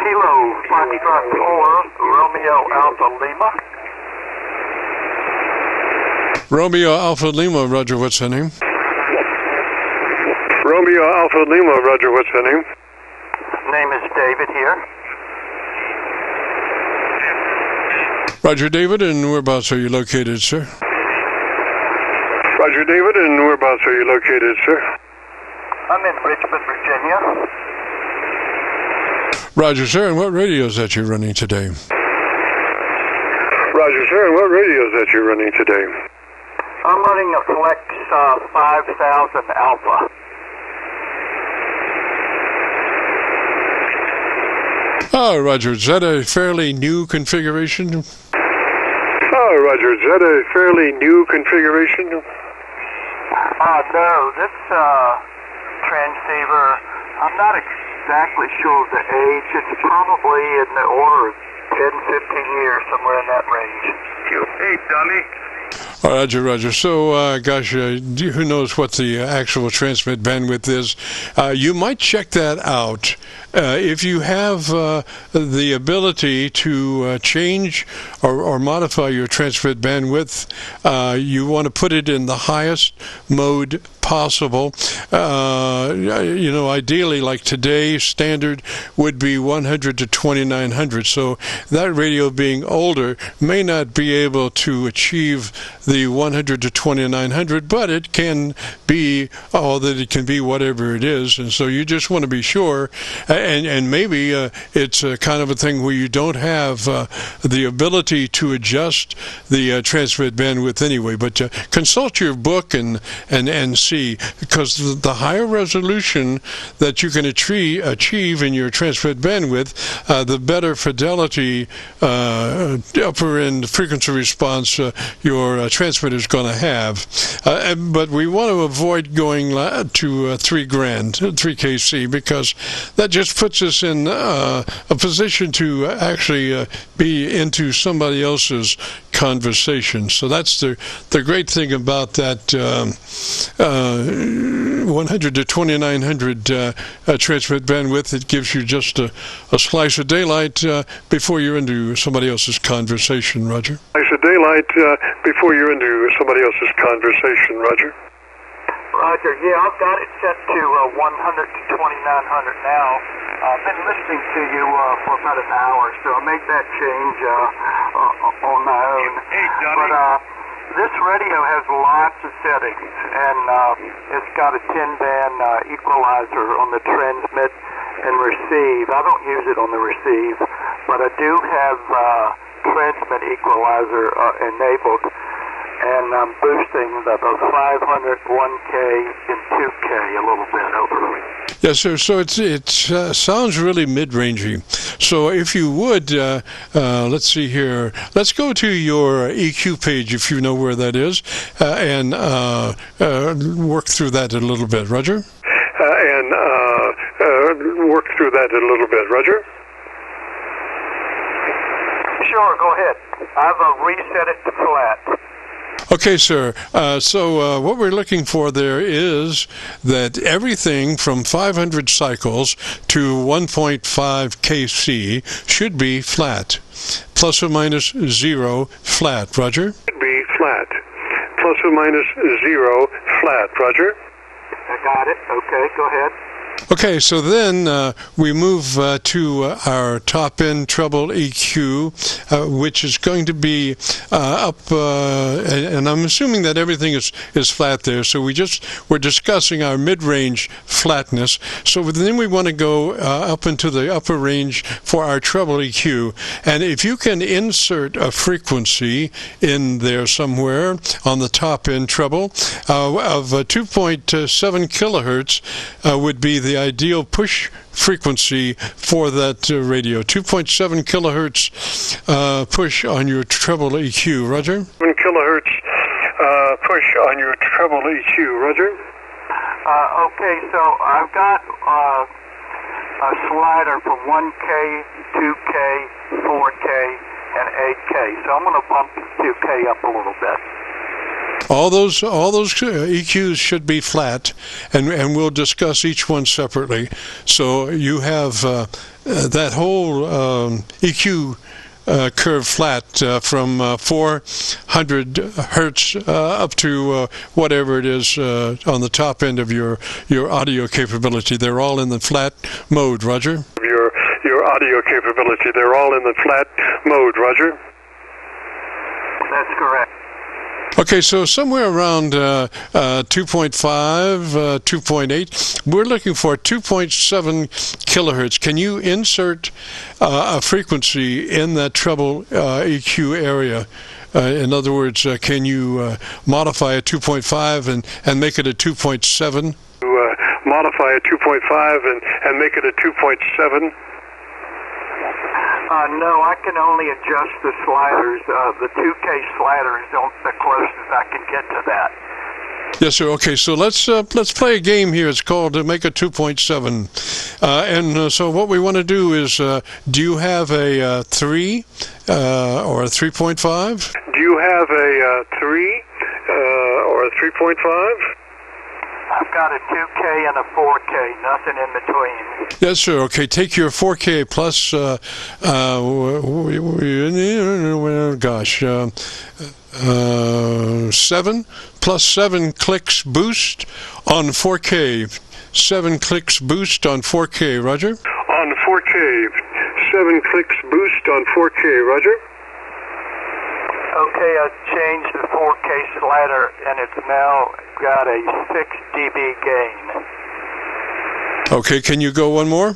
Kilo 554, Romeo Alpha Lima. Romeo Alpha Lima, Roger, what's her name? Romeo Alpha Lima, Roger, what's her name? Name is David here. Roger, David, and whereabouts are you located, sir? Roger, David, and whereabouts are you located, sir? I'm in Richmond, Virginia. Roger, sir, and what radio is that you're running today? Roger, sir, and what radio is that you're running today? I'm running a FLEX-5000 Alpha. Oh, Roger, is that a fairly new configuration? Oh, Roger, is that a fairly new configuration? No, this transceiver, I'm not exactly sure of the age. It's probably in the order of 10, 15 years, somewhere in that range. Hey, dummy. Roger. So, who knows what the actual transmit bandwidth is? You might check that out. If you have the ability to change or modify your transmit bandwidth, you want to put it in the highest mode possible. Ideally, like today, standard would be 100 to 2900. So that radio, being older, may not be able to achieve the 100 to 2900, but it can be that it can be whatever it is. And so you just want to be sure, and maybe it's a kind of a thing where you don't have the ability to adjust the transmit bandwidth anyway. But consult your book and see, because the higher resolution that you can achieve in your transmit bandwidth, the better fidelity upper end frequency response your transmitter is going to have. But we want to avoid going to 3 KC, because that just puts us in a position to actually be into somebody else's conversation. So that's the great thing about that 100 to 2900 transmit bandwidth. It gives you just a slice of daylight before you're into somebody else's conversation, Roger. Slice of daylight before you're into somebody else's conversation, Roger. Roger, yeah, I've got it set to 100 to 2900 now. I've been listening to you for about an hour, so I'll make that change on my own. Hey, Johnny. But this radio has lots of settings, and it's got a 10-band equalizer on the transmit and receive. I don't use it on the receive, but I do have transmit equalizer enabled. And I'm boosting the 500, 1K, and 2K a little bit over. Yes, sir. So it sounds really mid-rangey. So if you would, let's see here. Let's go to your EQ page, if you know where that is, and work through that a little bit. Roger? Work through that a little bit. Roger? Sure, go ahead. I've reset it to flat. Okay, sir. So what we're looking for there is that everything from 500 cycles to 1.5 KC should be flat. Plus or minus 0 flat. Roger? Should be flat. Plus or minus 0 flat. Roger? I got it. Okay, go ahead. Okay, so then we move to our top-end treble EQ, which is going to be up, and I'm assuming that everything is flat there. So we're discussing our mid-range flatness. So then we want to go up into the upper range for our treble EQ. And if you can insert a frequency in there somewhere on the top-end treble of 2.7 kilohertz would be the ideal push frequency for that radio. 2.7 kilohertz push on your treble EQ. Roger? 7 kilohertz push on your treble EQ. Roger? Okay, so I've got a slider for 1K, 2K, 4K, and 8K. So I'm going to bump 2K up a little bit. All those EQs should be flat, and we'll discuss each one separately. So you have that whole EQ curve flat from 400 hertz up to whatever it is on the top end of your audio capability. They're all in the flat mode, Roger. Your audio capability. They're all in the flat mode, Roger. That's correct. Okay, so somewhere around 2.5, 2.8, we're looking for 2.7 kilohertz. Can you insert a frequency in that treble EQ area? In other words, can you modify a 2.5 and make it a 2.7? Modify a 2.5 and make it a 2.7? No, I can only adjust the sliders. The 2K sliders don't the closest I can get to that. Yes, sir. Okay, so let's play a game here. It's called Make a 2.7. And so what we want to do is, do you have a 3 or a 3.5? Do you have a 3 or a 3.5? I've got a 2K and a 4K, nothing in between. Yes, sir. Okay, take your 4K plus, gosh, 7 plus 7 clicks boost on 4K. 7 clicks boost on 4K, Roger? On 4K. 7 clicks boost on 4K, Roger? Okay, I've changed the 4K slider, and it's now got a 6 dB gain. Okay, can you go one more?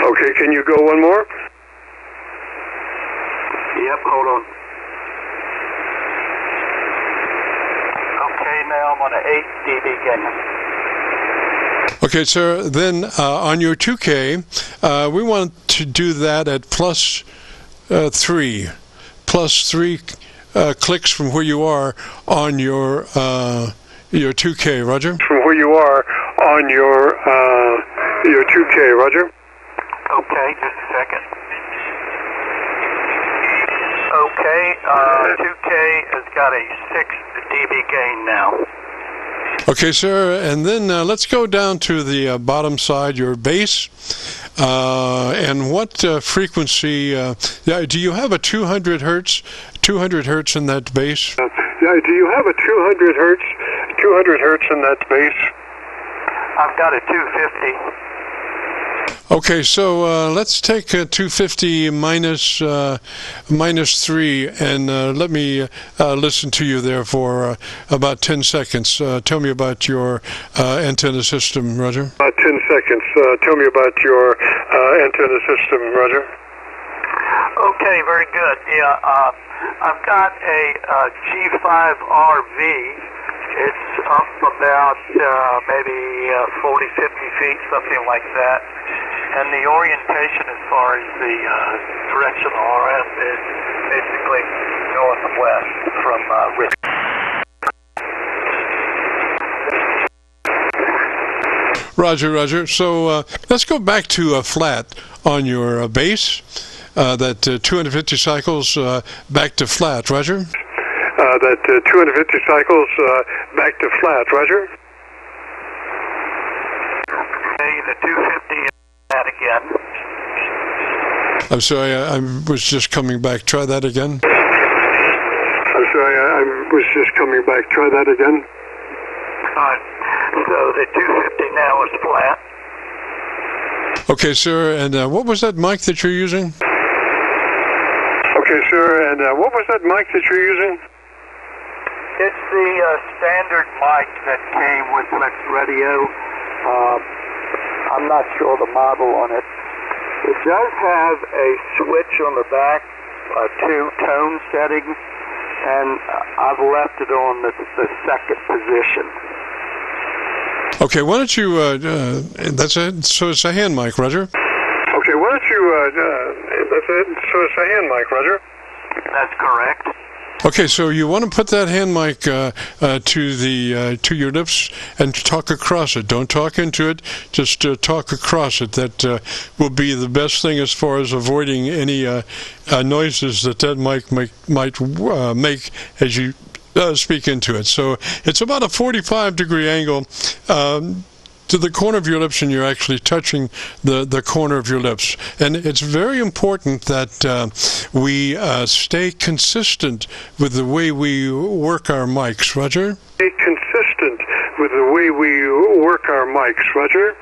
Okay, can you go one more? Yep, hold on. Okay, now I'm on an 8 dB gain. Okay, sir, then on your 2K, we want to do that at plus 3 clicks from where you are on your 2K, Roger? From where you are on your 2K, Roger? Okay, just a second. Okay, 2K has got a 6 dB gain now. Okay, sir, and then let's go down to the bottom side, your bass. And what frequency, do you have a 200 hertz in that bass? Do you have a 200 hertz in that bass? I've got a 250. Okay, so let's take 250 minus 3, and let me listen to you there for about 10 seconds. Tell me about your antenna system, Roger. About 10 seconds. Tell me about your antenna system, Roger. Okay, very good. Yeah, I've got a G5RV. It's up about maybe 40, 50 feet, something like that. And the orientation as far as the directional RF is basically northwest from Richmond. Roger. So let's go back to a flat on your bass. That 250 cycles back to flat, Roger? That 250 cycles back to flat, Roger? Okay, the 250 is that again. I'm sorry, I was just coming back. Try that again. I'm sorry, I was just coming back. Try that again. So the 250 now is flat. Okay, sir, and what was that mic that you're using? Okay, sir, and what was that mic that you're using? It's the standard mic that came with Flex Radio. I'm not sure the model on it. It does have a switch on the back, 2 tone settings, and I've left it on the second position. Okay, why don't you, that's it, so it's a hand mic, Roger? Okay, why don't you, that's it, so it's a hand mic, Roger? That's correct. Okay, so you want to put that hand mic to your lips and talk across it. Don't talk into it, just talk across it. That will be the best thing as far as avoiding any noises that mic might make as you speak into it. So it's about a 45-degree angle to the corner of your lips, and you're actually touching the corner of your lips. And it's very important that we stay consistent with the way we work our mics. Roger? Stay consistent with the way we work our mics. Roger?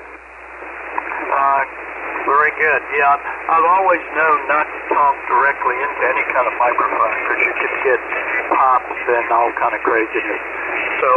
Very good. Yeah, I've always known not to talk directly into any kind of microphone because you can get pops and all kind of craziness. So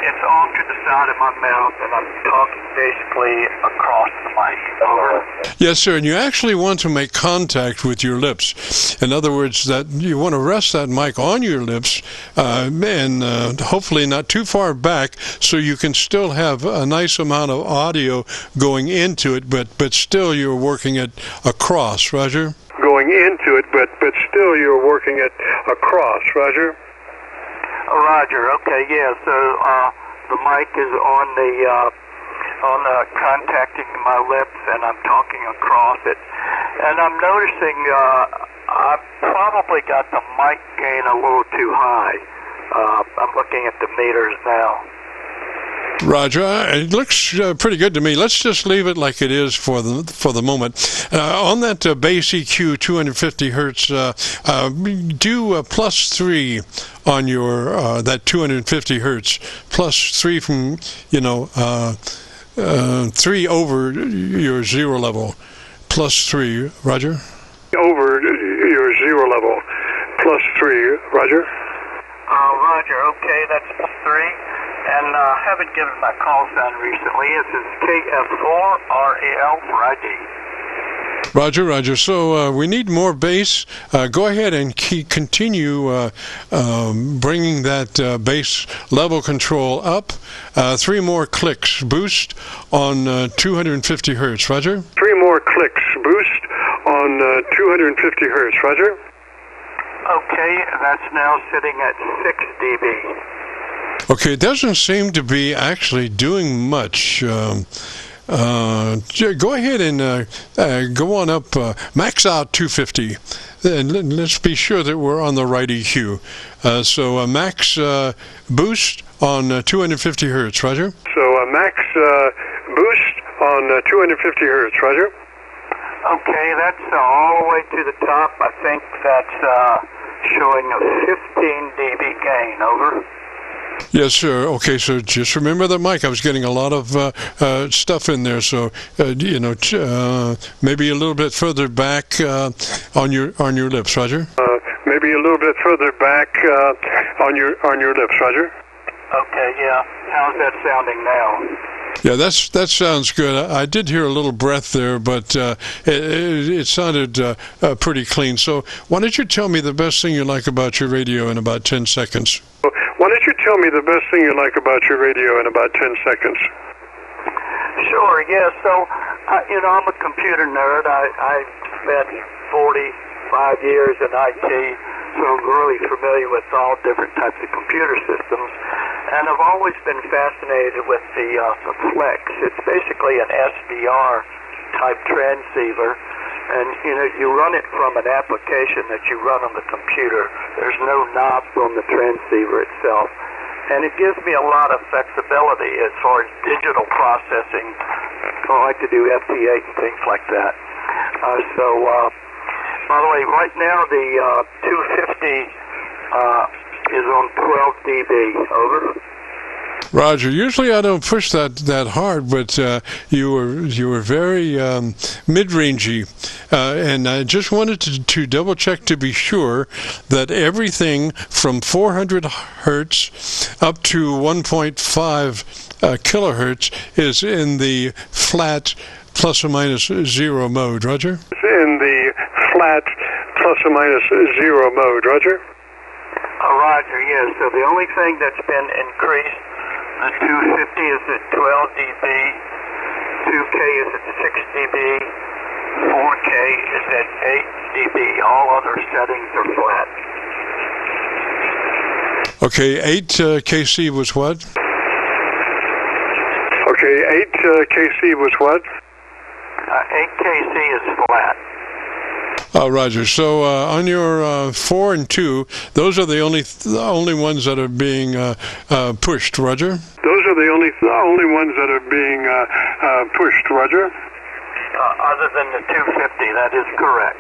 it's off to the side of my mouth, and I'm talking basically across the mic. Over. Yes, sir, and you actually want to make contact with your lips. In other words, that you want to rest that mic on your lips and hopefully not too far back so you can still have a nice amount of audio going into it, but still you're working it across. Roger? Going into it, but still you're working it across. Roger? Roger. Okay. Yeah. So the mic is on contacting my lips, and I'm talking across it. And I'm noticing I've probably got the mic gain a little too high. I'm looking at the meters now. Roger, it looks pretty good to me. Let's just leave it like it is for the moment. On that bass EQ 250 hertz, do +3 on your that 250 hertz, +3 from 3 over your zero level, +3. Roger. Over your zero level, +3. Roger. Roger. Okay, that's +3. And I haven't given my call sign recently. This is KF4RAL for ID. Roger, Roger. So we need more bass. Go ahead and continue bringing that bass level control up. 3 more clicks. Boost on 250 hertz. Roger? 3 more clicks. Boost on 250 hertz. Roger? Okay, that's now sitting at 6 dB. Okay, it doesn't seem to be actually doing much. Go ahead and go on up, max out 250. And let's be sure that we're on the right EQ. So max boost on 250 hertz, Roger? So max boost on 250 hertz, Roger? Okay, that's all the way to the top. I think that's showing a 15 dB gain. Over. Yes, sir. Okay, so just remember the mic. I was getting a lot of stuff in there, so maybe a little bit further back on your lips, Roger. Maybe a little bit further back on your lips, Roger. Okay, yeah. How's that sounding now? Yeah, that sounds good. I did hear a little breath there, but it sounded pretty clean. So why don't you tell me the best thing you like about your radio in about 10 seconds? Why don't you tell me the best thing you like about your radio in about 10 seconds? Sure, yeah. So, I'm a computer nerd. I spent 45 years in IT, so I'm really familiar with all different types of computer systems. And I've always been fascinated with the FLEX. It's basically an SDR-type transceiver. And, you run it from an application that you run on the computer. There's no knobs on the transceiver itself. And it gives me a lot of flexibility as far as digital processing. I like to do FT8 and things like that. By the way, right now the 250 is on 12 dB. Over. Roger. Usually I don't push that hard, but you were very mid-rangey, and I just wanted to double check to be sure that everything from 400 hertz up to 1.5 kilohertz is in the flat ±0 mode. Roger. In the flat ±0 mode. Roger. Roger. Yes. So the only thing that's been increased. The 250 is at 12 dB, 2K is at 6 dB, 4K is at 8 dB. All other settings are flat. Okay, 8 KC was what? Okay, 8 KC was what? 8 KC is flat. Roger. So on your 4 and 2, those are the only ones that are being pushed. Roger. Those are the only ones that are being pushed. Roger. Other than the 250, that is correct.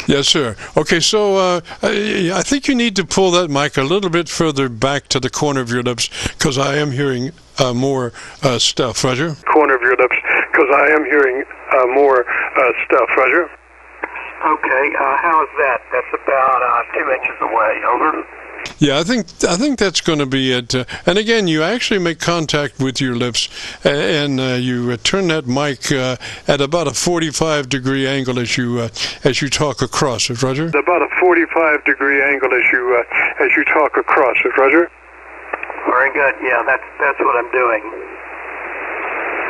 Yes, sir. Okay, so I think you need to pull that mic a little bit further back to the corner of your lips, because I am hearing more stuff. Roger. Corner of your lips, because I am hearing more stuff. Roger. Okay, how is that? That's about 2 inches away. Over. Yeah, I think that's going to be it. And again, you actually make contact with your lips, and you turn that mic at about a 45-degree angle as you talk across it. Roger. About a 45-degree angle as you talk across it. Roger. Very good. Yeah, that's what I'm doing.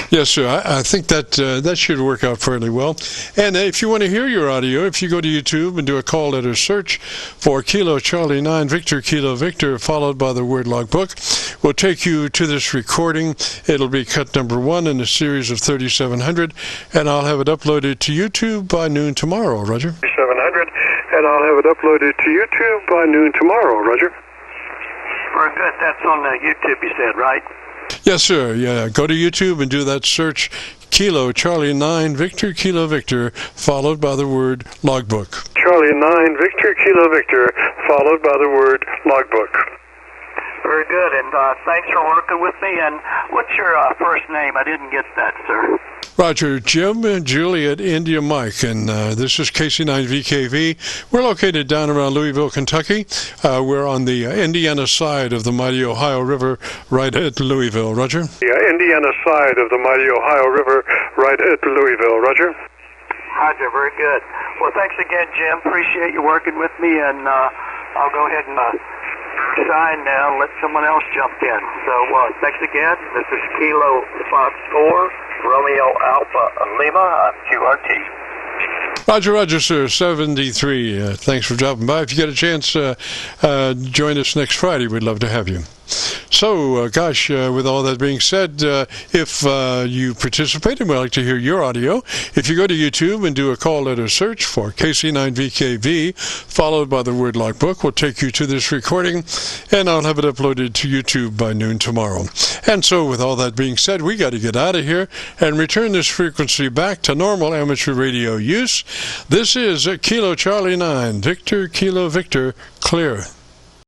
Yes, sir. I think that should work out fairly well. And if you want to hear your audio, if you go to YouTube and do a call letter search for Kilo Charlie 9 Victor Kilo Victor followed by the word logbook, we'll take you to this recording. It'll be cut number 1 in a series of 3700, and I'll have it uploaded to YouTube by noon tomorrow. Roger. 3700, and I'll have it uploaded to YouTube by noon tomorrow. Roger. Very good. That's on YouTube, you said, right? Yes, sir. Yeah, go to YouTube and do that search, Kilo Charlie 9 Victor Kilo Victor, followed by the word logbook. Charlie 9 Victor Kilo Victor, followed by the word logbook. Very good, and thanks for working with me. And what's your first name? I didn't get that, sir. Roger, Jim Juliet India Mike, and this is KC9VKV. We're located down around Louisville, Kentucky. We're on the Indiana side of the mighty Ohio River, right at Louisville. Roger. Yeah, Indiana side of the mighty Ohio River, right at Louisville. Roger. Roger, very good. Well, thanks again, Jim. Appreciate you working with me, and I'll go ahead and sign now. Let someone else jump in. So thanks again. This is Kilo Fox 4, Romeo Alpha Lima, QRT. Roger, sir. 73. Thanks for dropping by. If you get a chance, join us next Friday. We'd love to have you. So, with all that being said, if you participate and would like to hear your audio, if you go to YouTube and do a call letter search for KC9VKV, followed by the word logbook, we'll take you to this recording, and I'll have it uploaded to YouTube by noon tomorrow. And so, with all that being said, we got to get out of here and return this frequency back to normal amateur radio use. This is Kilo Charlie 9, Victor Kilo Victor, clear.